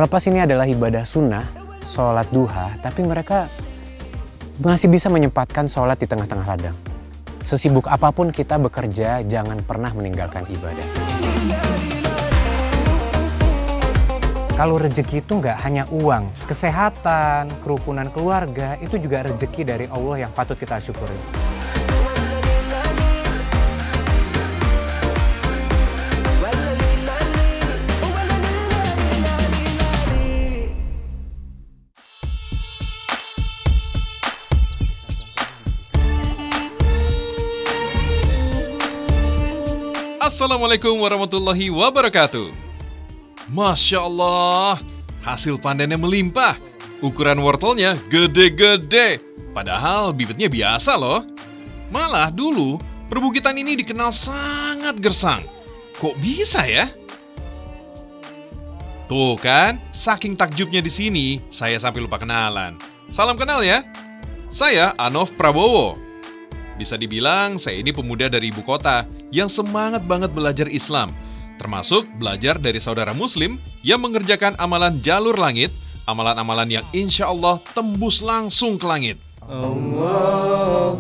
Terlepas ini adalah ibadah sunnah, sholat duha, tapi mereka masih bisa menyempatkan sholat di tengah-tengah ladang. Sesibuk apapun kita bekerja, jangan pernah meninggalkan ibadah. Kalau rezeki itu nggak hanya uang, kesehatan, kerukunan keluarga, itu juga rezeki dari Allah yang patut kita syukuri. Assalamualaikum warahmatullahi wabarakatuh. Masya Allah, hasil panennya melimpah. Ukuran wortelnya gede-gede. Padahal bibitnya biasa loh. Malah dulu, perbukitan ini dikenal sangat gersang. Kok bisa ya? Tuh kan, saking takjubnya di sini, saya sampai lupa kenalan. Salam kenal ya. Saya Anov Prabowo. Bisa dibilang saya ini pemuda dari ibu kota yang semangat banget belajar Islam, termasuk belajar dari saudara muslim yang mengerjakan amalan jalur langit, amalan-amalan yang insya Allah tembus langsung ke langit. Allahumma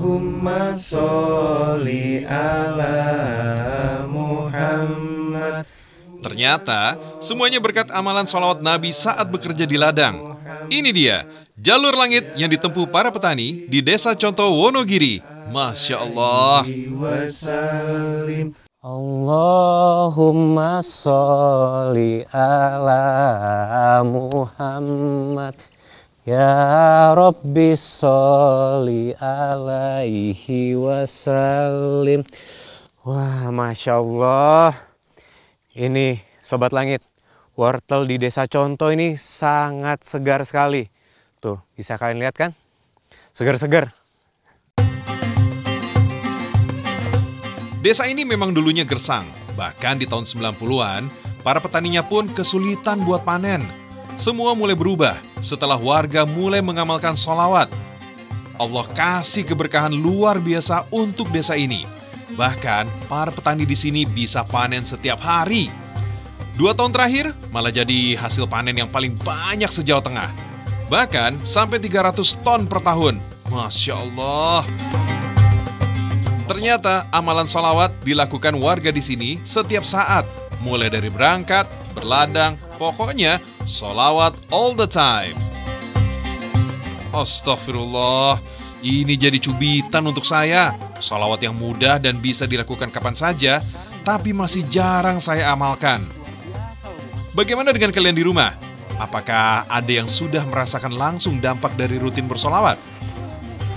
sholli ala Muhammad. Ternyata semuanya berkat amalan sholawat Nabi saat bekerja di ladang. Ini dia, jalur langit yang ditempuh para petani di Desa Conto Wonogiri. Masya Allah. Allahumma sholli ala Muhammad. Ya Rabbi sholli alaihi wasallim. Wah, Masya Allah. Ini Sobat Langit, wortel di Desa Conto ini sangat segar sekali. Tuh, bisa kalian lihat kan? Segar-segar. Desa ini memang dulunya gersang. Bahkan di tahun 90-an, para petaninya pun kesulitan buat panen. Semua mulai berubah setelah warga mulai mengamalkan sholawat. Allah kasih keberkahan luar biasa untuk desa ini. Bahkan, para petani di sini bisa panen setiap hari. 2 tahun terakhir, malah jadi hasil panen yang paling banyak se-Jawa Tengah. Bahkan, sampai 300 ton per tahun. Masya Allah. Ternyata amalan sholawat dilakukan warga di sini setiap saat, mulai dari berangkat, berladang, pokoknya sholawat all the time. Astagfirullah, ini jadi cubitan untuk saya. Sholawat yang mudah dan bisa dilakukan kapan saja, tapi masih jarang saya amalkan. Bagaimana dengan kalian di rumah? Apakah ada yang sudah merasakan langsung dampak dari rutin bersolawat?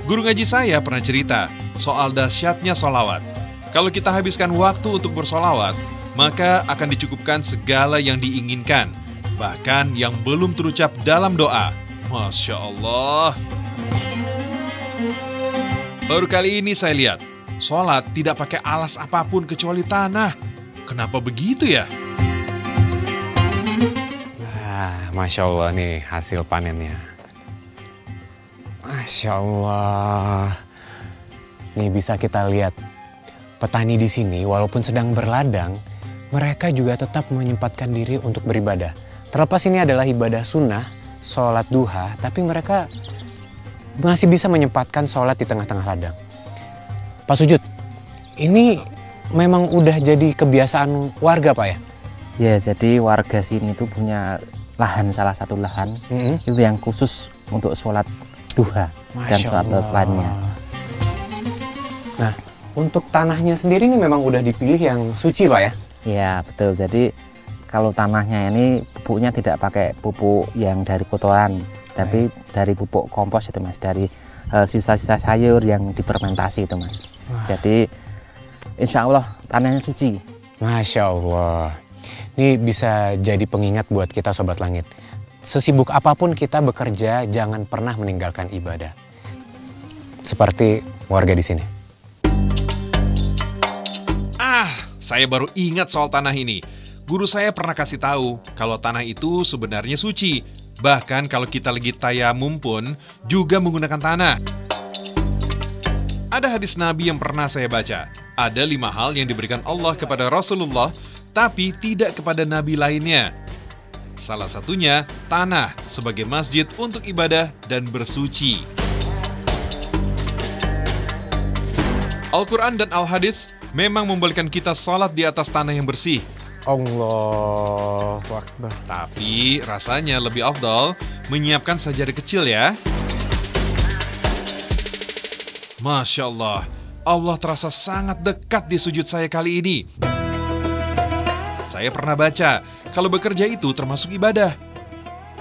Guru ngaji saya pernah cerita soal dahsyatnya solawat. Kalau kita habiskan waktu untuk bersolawat, maka akan dicukupkan segala yang diinginkan, bahkan yang belum terucap dalam doa. Masya Allah. Baru kali ini saya lihat, sholat tidak pakai alas apapun kecuali tanah. Kenapa begitu ya? Masya Allah nih hasil panennya. Masya Allah. Nih bisa kita lihat, petani di sini walaupun sedang berladang, mereka juga tetap menyempatkan diri untuk beribadah. Terlepas ini adalah ibadah sunnah, sholat duha, tapi mereka masih bisa menyempatkan sholat di tengah-tengah ladang. Pak Sujud, ini memang udah jadi kebiasaan warga Pak ya? Ya, jadi warga sini itu punya lahan, salah satu lahan itu yang khusus untuk sholat duha dan sholat lainnya. Nah, untuk tanahnya sendiri ini memang udah dipilih yang suci Pak ya? Ya, betul. Jadi kalau tanahnya ini pupuknya tidak pakai pupuk yang dari kotoran, tapi dari pupuk kompos itu Mas, dari sisa-sisa sayur yang difermentasi itu Mas. Jadi insya Allah tanahnya suci. Masya Allah. Ini bisa jadi pengingat buat kita Sobat Langit. Sesibuk apapun kita bekerja, jangan pernah meninggalkan ibadah. Seperti warga di sini. Saya baru ingat soal tanah ini. Guru saya pernah kasih tahu kalau tanah itu sebenarnya suci. Bahkan kalau kita lagi tayamum pun juga menggunakan tanah. Ada hadis Nabi yang pernah saya baca. Ada 5 hal yang diberikan Allah kepada Rasulullah, tapi tidak kepada Nabi lainnya. Salah satunya tanah sebagai masjid untuk ibadah dan bersuci. Al-Quran dan Al-Hadits memang membolehkan kita sholat di atas tanah yang bersih. Allahu Akbar. Tapi rasanya lebih afdal menyiapkan sajadah kecil ya. Masya Allah, Allah terasa sangat dekat di sujud saya kali ini. Saya pernah baca, kalau bekerja itu termasuk ibadah.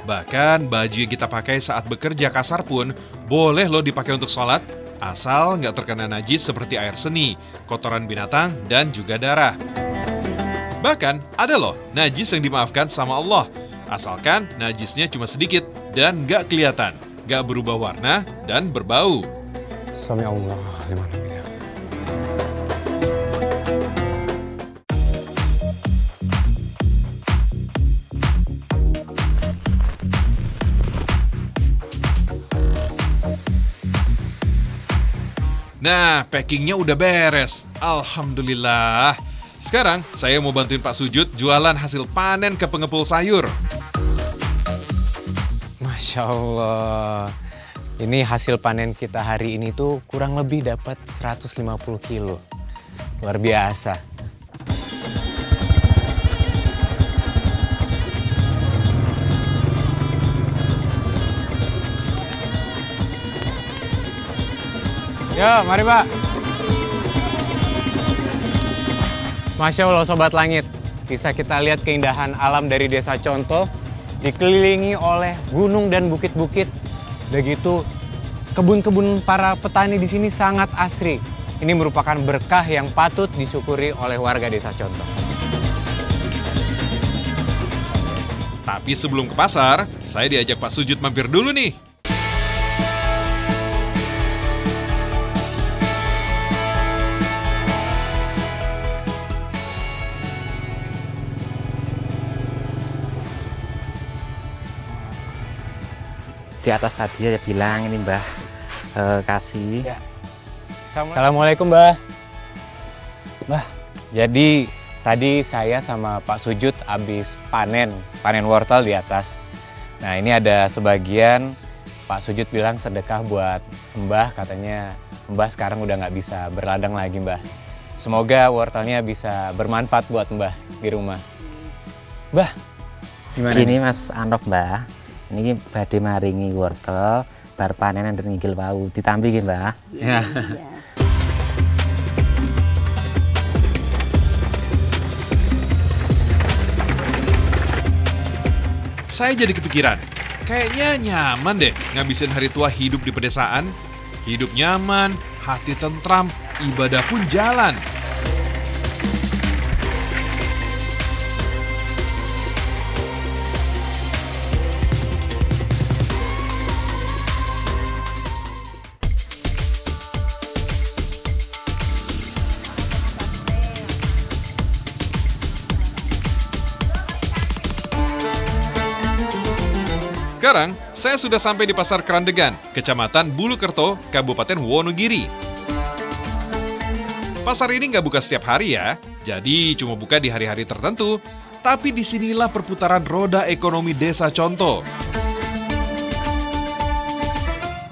Bahkan baju yang kita pakai saat bekerja kasar pun boleh loh dipakai untuk sholat, asal nggak terkena najis seperti air seni, kotoran binatang, dan juga darah. Bahkan ada loh najis yang dimaafkan sama Allah, asalkan najisnya cuma sedikit dan nggak kelihatan, nggak berubah warna dan berbau. Sami Allah liman hamidah. Nah, packingnya udah beres. Alhamdulillah. Sekarang saya mau bantuin Pak Sujud jualan hasil panen ke pengepul sayur. Masya Allah. Ini hasil panen kita hari ini tuh kurang lebih dapat 150 kilo. Luar biasa. Yo, mari Pak. Masya Allah Sobat Langit, bisa kita lihat keindahan alam dari Desa Conto, dikelilingi oleh gunung dan bukit-bukit. Begitu kebun-kebun para petani di sini sangat asri. Ini merupakan berkah yang patut disyukuri oleh warga Desa Conto. Tapi sebelum ke pasar, saya diajak Pak Sujud mampir dulu nih. Di atas tadi ya bilang ini Mbah kasih. Ya. Assalamualaikum Mbah. Mbah, jadi tadi saya sama Pak Sujud habis panen wortel di atas. Nah ini ada sebagian Pak Sujud bilang sedekah buat Mbah, katanya Mbah sekarang udah nggak bisa berladang lagi Mbah. Semoga wortelnya bisa bermanfaat buat Mbah di rumah. Mbah, gimana? Gini Mas Anok Mbah, ini badhe maringi wortel bar panenan dan ngigil wau ditambi nggih Mbah. Ya. Saya jadi kepikiran, kayaknya nyaman deh ngabisin hari tua hidup di pedesaan. Hidup nyaman, hati tentram, ibadah pun jalan. Sekarang, saya sudah sampai di Pasar Kerandegan, Kecamatan Bulukerto, Kabupaten Wonogiri. Pasar ini nggak buka setiap hari ya, jadi cuma buka di hari-hari tertentu. Tapi disinilah perputaran roda ekonomi Desa Conto.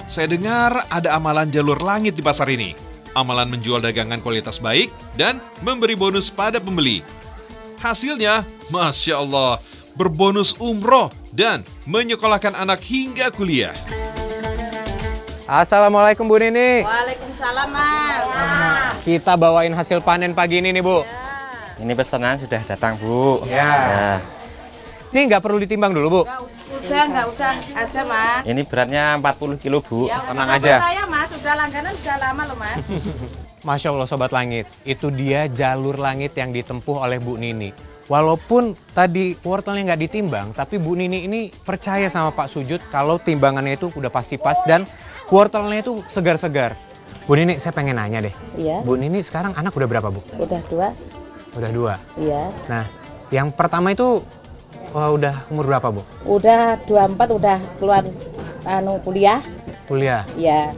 Saya dengar ada amalan jalur langit di pasar ini. Amalan menjual dagangan kualitas baik dan memberi bonus pada pembeli. Hasilnya, Masya Allah, berbonus umroh dan menyekolahkan anak hingga kuliah. Assalamualaikum Bu Nini. Waalaikumsalam Mas. Kita bawain hasil panen pagi ini nih Bu. Ini pesanan sudah datang Bu. Ya. Ini nggak perlu ditimbang dulu Bu. Nggak usah aja Mas. Ini beratnya 40 kilo Bu. Ya, tenang udah aja. Saya Mas, udah langganan udah lama loh Mas. Masya Allah Sobat Langit, itu dia jalur langit yang ditempuh oleh Bu Nini. Walaupun tadi wortelnya nggak ditimbang, tapi Bu Nini ini percaya sama Pak Sujud kalau timbangannya itu udah pasti pas dan wortelnya itu segar-segar. Bu Nini, saya pengen nanya deh. Iya. Bu Nini sekarang anak udah berapa Bu? Udah 2. Udah 2. Iya. Nah, yang pertama itu udah umur berapa Bu? Udah 24 udah keluar kuliah. Kuliah. Iya.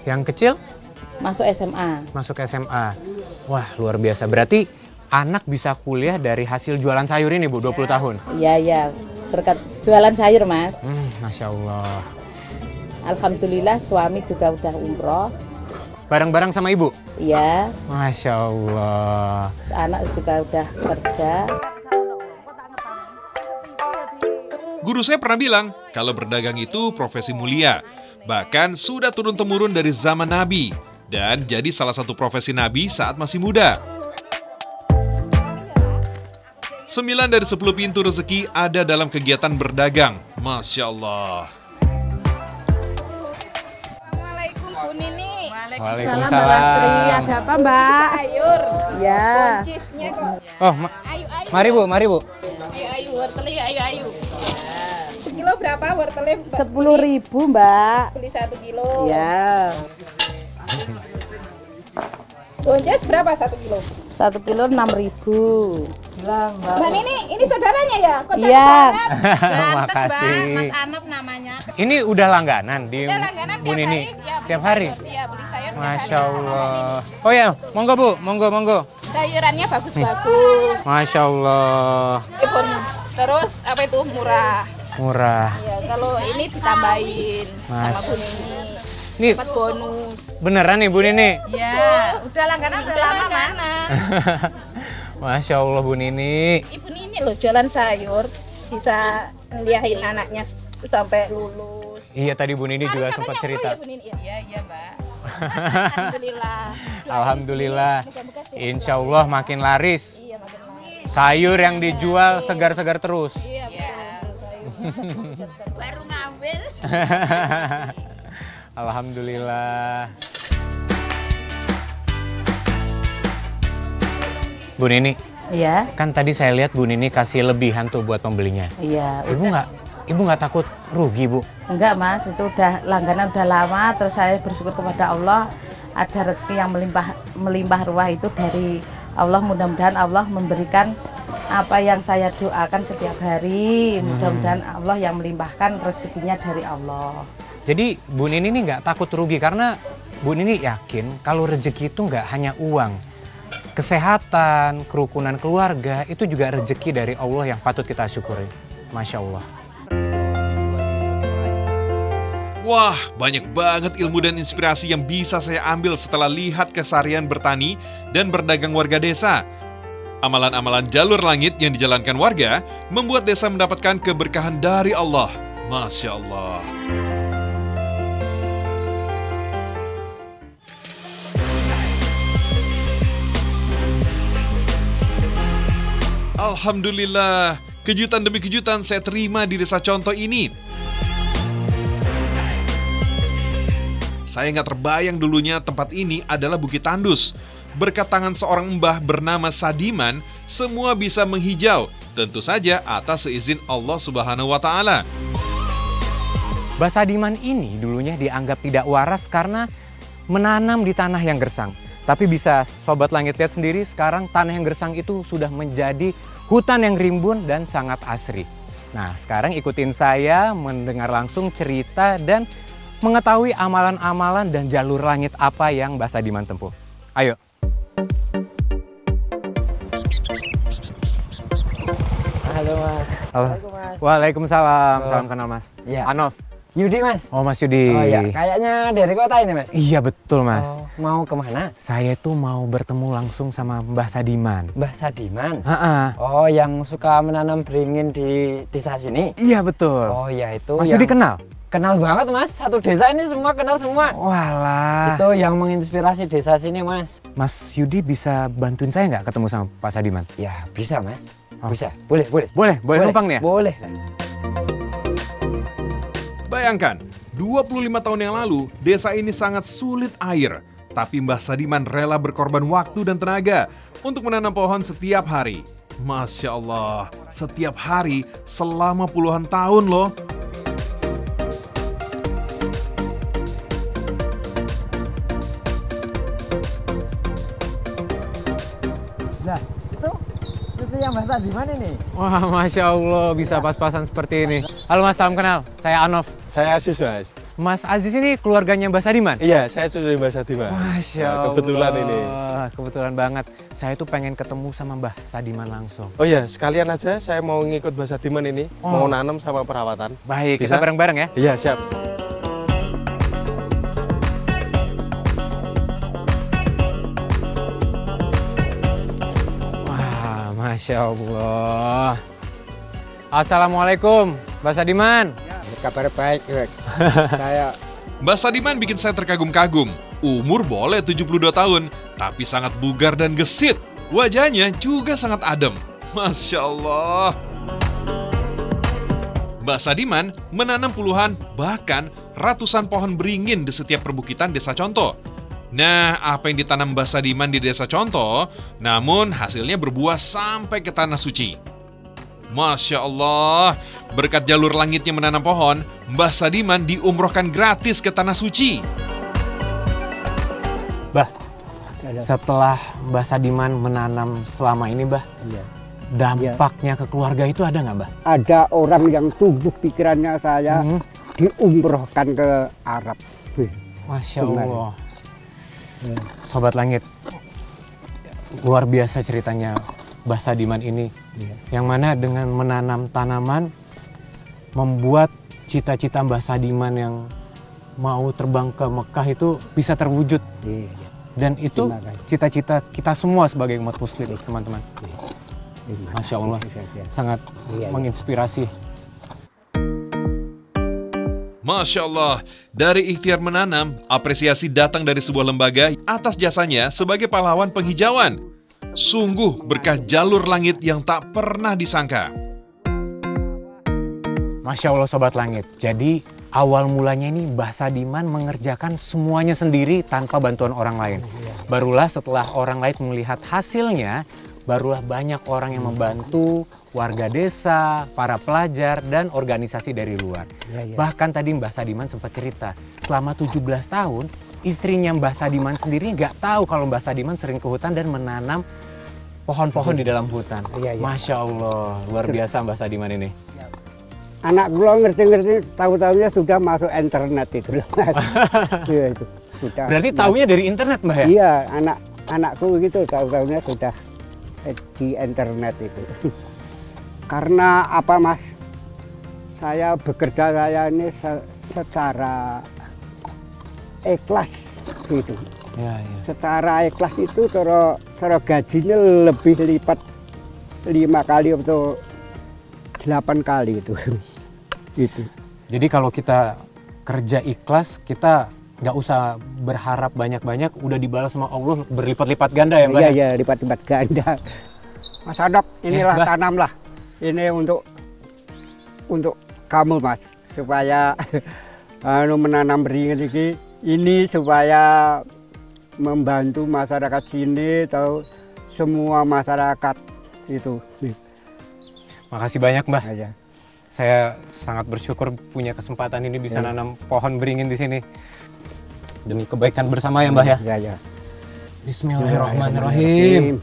Yang kecil Masuk SMA. masuk SMA. Wah, luar biasa. Berarti anak bisa kuliah dari hasil jualan sayur ini Bu, 20 tahun. Iya, iya. berkat jualan sayur Mas. Masya Allah. Alhamdulillah suami juga udah umroh. Bareng-bareng sama ibu? Iya. Masya Allah. Terus anak juga udah kerja. Guru saya pernah bilang, kalau berdagang itu profesi mulia. Bahkan sudah turun-temurun dari zaman Nabi. Dan jadi salah satu profesi Nabi saat masih muda. 9 dari 10 pintu rezeki ada dalam kegiatan berdagang. Masya Allah. Assalamualaikum Bu Nini. Salam Mbak Lastri, ada apa Mbak? Sayur. Ya. Cheese-nya kok. Oh, Ayo, ayo. mari Bu, mari Bu. Ayo, ayo, wortelnya, ayo, ayo. Sekilo berapa wortelnya? 10.000 Mbak. Beli 1 kilo. Ya. Bonjes berapa 1 kilo? 1 kilo 6.000. Mbak Nini, ini saudaranya ya? Kok cantik Iya. banget? Makasih. Mas Anop namanya. Ini udah langganan di Udah langganan Bu tiap Nini? hari. Ya, beli Tiap hari? sayur. Iya, beli sayur tiap Masya hari. Allah. Oh ya, monggo Bu, monggo. Sayurannya bagus-bagus. Masya Allah. Ipun. Terus apa itu murah. Murah. Ya, kalau ini ditambahin sama Mas. Bu Nini. Nih, Dapat bonus. beneran nih Bu Nini? Ya, udah langganan udah lama Mas. Masya Allah Bu Nini. Ibu Nini loh jualan sayur, bisa ngeliahin anaknya sampai lulus. Iya tadi Bu Nini juga sempat cerita. Iya, Mbak. Alhamdulillah. Alhamdulillah. Moga-moga sehat. Insya Allah makin laris. Iya, makin laris. Sayur yang dijual segar-segar terus. Iya, betul. Baru ngambil. Alhamdulillah. Bu Nini, Iya. kan tadi saya lihat Bu Nini kasih lebihan tuh buat pembelinya. Iya. Ibu nggak takut rugi Bu? Enggak Mas, itu udah langganan udah lama. Terus saya bersyukur kepada Allah ada rezeki yang melimpah ruah itu dari Allah. Mudah-mudahan Allah memberikan apa yang saya doakan setiap hari. Mudah-mudahan Allah yang melimpahkan rezekinya dari Allah. Jadi Bu Nini ini nggak takut rugi karena Bu Nini yakin kalau rezeki itu nggak hanya uang. Kesehatan, kerukunan keluarga itu juga rezeki dari Allah yang patut kita syukuri. Masya Allah. Wah, banyak banget ilmu dan inspirasi yang bisa saya ambil setelah lihat keseharian bertani dan berdagang warga desa. Amalan-amalan jalur langit yang dijalankan warga membuat desa mendapatkan keberkahan dari Allah. Masya Allah. Alhamdulillah, kejutan demi kejutan saya terima di desa contoh ini. Saya nggak terbayang dulunya tempat ini adalah Bukit Tandus. Berkat tangan seorang mbah bernama Sadiman, semua bisa menghijau. Tentu saja atas seizin Allah Subhanahu wa Ta'ala. Mbah Sadiman ini dulunya dianggap tidak waras karena menanam di tanah yang gersang. Tapi bisa Sobat Langit lihat sendiri, sekarang tanah yang gersang itu sudah menjadi hutan yang rimbun dan sangat asri. Nah, sekarang ikutin saya mendengar langsung cerita dan mengetahui amalan-amalan dan jalur langit apa yang Mbah Sadiman tempuh. Ayo. Halo Mas. Halo. Waalaikumsalam. Salam kenal Mas. Iya. Anof. Yudi Mas. Oh Mas Yudi. Oh ya, kayaknya dari kota ini Mas. Iya betul Mas. Oh, mau kemana? Saya tuh mau bertemu langsung sama Mbah Sadiman. Mbah Sadiman. Ha-ha. Oh, yang suka menanam beringin di desa sini. Iya betul. Oh ya, itu Mas yang Yudi kenal? kenal banget Mas. Satu desa ini semua kenal semua. Walah. Itu yang menginspirasi desa sini Mas. Mas Yudi bisa bantuin saya nggak ketemu sama Pak Sadiman? Ya bisa Mas. Oh. Bisa. Boleh, boleh. Boleh numpang nih ya? Boleh. Bayangkan, 25 tahun yang lalu, desa ini sangat sulit air. Tapi Mbah Sadiman rela berkorban waktu dan tenaga untuk menanam pohon setiap hari. Masya Allah, setiap hari selama puluhan tahun loh. Nah, itu yang Mbah Sadiman ini. Wah Masya Allah bisa pas-pasan seperti ini. Halo Mas, salam kenal. Saya Anof. Saya Asis Mas. Mas Aziz ini keluarganya Mbah Sadiman? Iya, saya sudah Mbah Sadiman. Masya Nah, Allah. kebetulan ini. Kebetulan banget. Saya tuh pengen ketemu sama Mbah Sadiman langsung. Oh iya, sekalian aja saya mau ngikut Mbah Sadiman ini, Oh. mau nanam sama perawatan. Baik, Bisa? kita bareng-bareng ya. Iya, siap. Wah, Masya Allah. Assalamualaikum, Mbah Sadiman. Kabar baik, saya Mbah Sadiman bikin saya terkagum-kagum. Umur boleh 72 tahun, tapi sangat bugar dan gesit. Wajahnya juga sangat adem. Masya Allah. Mbah Sadiman menanam puluhan, bahkan ratusan pohon beringin di setiap perbukitan Desa Conto. Nah, apa yang ditanam Mbah Sadiman di Desa Conto, namun hasilnya berbuah sampai ke Tanah Suci. Masya Allah, berkat jalur langitnya menanam pohon, Mbah Sadiman diumrohkan gratis ke Tanah Suci. Bah, setelah Mbah Sadiman menanam selama ini, Bah, dampaknya ke keluarga itu ada nggak, Bah? ada orang yang tumbuh pikirannya saya diumrohkan ke Arab. Masya Benar. Allah. Sobat Langit, luar biasa ceritanya Mbah Sadiman ini. Yang mana dengan menanam tanaman, membuat cita-cita Mbah Sadiman yang mau terbang ke Mekah itu bisa terwujud. Dan itu Terima kasih. cita-cita kita semua sebagai umat muslim, teman-teman. Masya Allah, sangat menginspirasi. Masya Allah, dari ikhtiar menanam, apresiasi datang dari sebuah lembaga atas jasanya sebagai pahlawan penghijauan. Sungguh berkah jalur langit yang tak pernah disangka. Masya Allah Sobat Langit, jadi awal mulanya ini Mbah Sadiman mengerjakan semuanya sendiri tanpa bantuan orang lain. Barulah setelah orang lain melihat hasilnya, barulah banyak orang yang membantu, warga desa, para pelajar, dan organisasi dari luar. Bahkan tadi Mbah Sadiman sempat cerita, selama 17 tahun, istrinya Mbah Sadiman sendiri nggak tahu kalau Mbah Sadiman sering ke hutan dan menanam pohon-pohon di dalam hutan. Masya Allah, luar biasa Mbah Sadiman ini. Anak gua ngerti-ngerti, tahu-tahunya sudah masuk internet itu. Iya, itu sudah. Berarti tahunya dari internet, Mbah ya? Iya, anakku gitu tahu-tahunya sudah di internet itu. Karena apa, Mas? Saya bekerja ini secara ikhlas gitu. Ya. Secara ikhlas itu cara gajinya lebih lipat 5 kali atau 8 kali itu. Gitu. Jadi kalau kita kerja ikhlas, kita nggak usah berharap banyak-banyak, udah dibalas sama Allah berlipat-lipat ganda ya Mbak? Iya, lipat-lipat ganda. Mas Adok, inilah tanamlah. Ini untuk kamu, Mas, supaya menanam beringin ini supaya membantu masyarakat sini atau semua masyarakat itu. Makasih banyak Mbah. Aja. Saya sangat bersyukur punya kesempatan ini bisa nanam pohon beringin di sini. Demi kebaikan bersama ya Mbah ya. Iya. Bismillahirrahmanirrahim.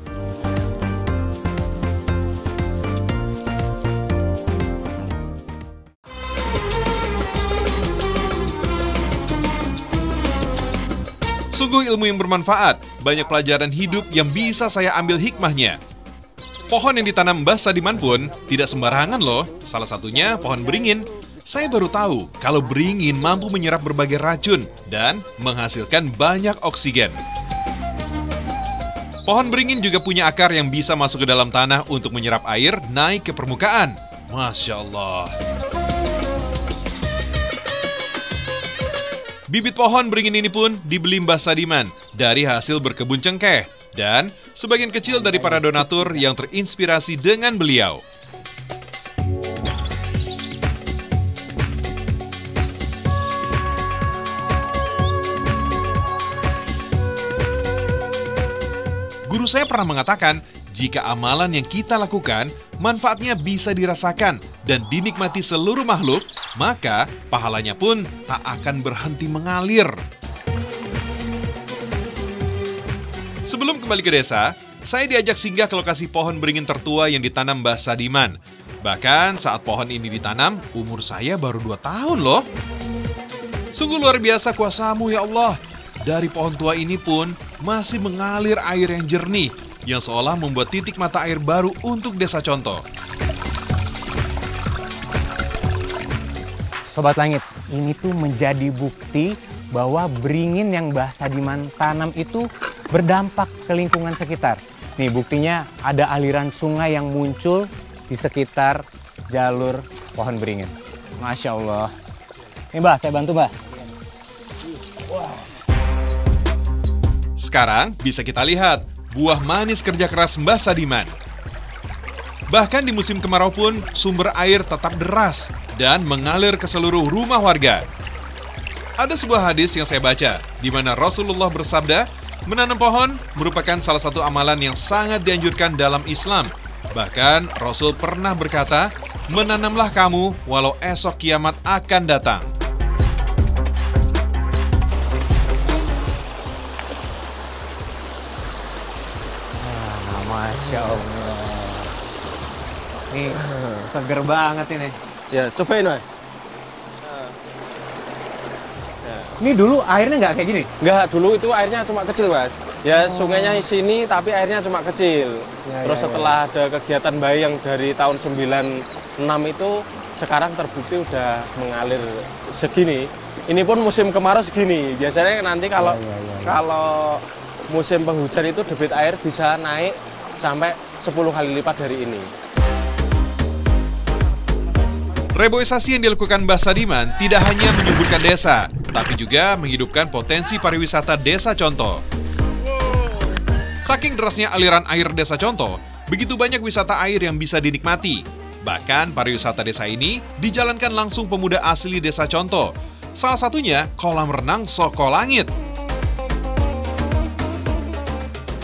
Sungguh ilmu yang bermanfaat, banyak pelajaran hidup yang bisa saya ambil hikmahnya. Pohon yang ditanam Mbah Sadiman pun tidak sembarangan loh, salah satunya pohon beringin. Saya baru tahu kalau beringin mampu menyerap berbagai racun dan menghasilkan banyak oksigen. Pohon beringin juga punya akar yang bisa masuk ke dalam tanah untuk menyerap air naik ke permukaan. Masya Allah. Bibit pohon beringin ini pun dibeli Mbah Sadiman dari hasil berkebun cengkeh dan sebagian kecil dari para donatur yang terinspirasi dengan beliau. Guru saya pernah mengatakan, jika amalan yang kita lakukan, manfaatnya bisa dirasakan dan dinikmati seluruh makhluk, maka pahalanya pun tak akan berhenti mengalir. Sebelum kembali ke desa, saya diajak singgah ke lokasi pohon beringin tertua yang ditanam Mbah Sadiman. Bahkan saat pohon ini ditanam, umur saya baru 2 tahun loh. Sungguh luar biasa kuasa-Mu ya Allah. Dari pohon tua ini pun masih mengalir air yang jernih, yang seolah membuat titik mata air baru untuk Desa Conto. Sobat Langit, ini tuh menjadi bukti bahwa beringin yang Mbah Sadiman tanam itu berdampak ke lingkungan sekitar. Nih buktinya ada aliran sungai yang muncul di sekitar jalur pohon beringin. Masya Allah. Nih Mbah, saya bantu Mbah. Sekarang bisa kita lihat buah manis kerja keras Mbah Sadiman. Bahkan di musim kemarau pun sumber air tetap deras dan mengalir ke seluruh rumah warga. Ada sebuah hadis yang saya baca, di mana Rasulullah bersabda, menanam pohon merupakan salah satu amalan yang sangat dianjurkan dalam Islam. Bahkan Rasul pernah berkata, menanamlah kamu walau esok kiamat akan datang. Masya Allah. Nih seger banget ini. Ya, cobain Mas. Ini dulu airnya nggak kayak gini? Enggak, dulu itu airnya cuma kecil Mas. Ya sungainya di sini tapi airnya cuma kecil. Terus setelah ada kegiatan bayi yang dari tahun 96 itu sekarang terbukti udah mengalir segini. Ini pun musim kemarau segini. Biasanya nanti kalau musim penghujan itu debit air bisa naik sampai 10 kali lipat dari ini. Reboisasi yang dilakukan Mbah Sadiman tidak hanya menyuburkan desa, tapi juga menghidupkan potensi pariwisata Desa Conto. Saking derasnya aliran air Desa Conto, begitu banyak wisata air yang bisa dinikmati. Bahkan pariwisata desa ini dijalankan langsung pemuda asli Desa Conto. Salah satunya kolam renang Soko Langit.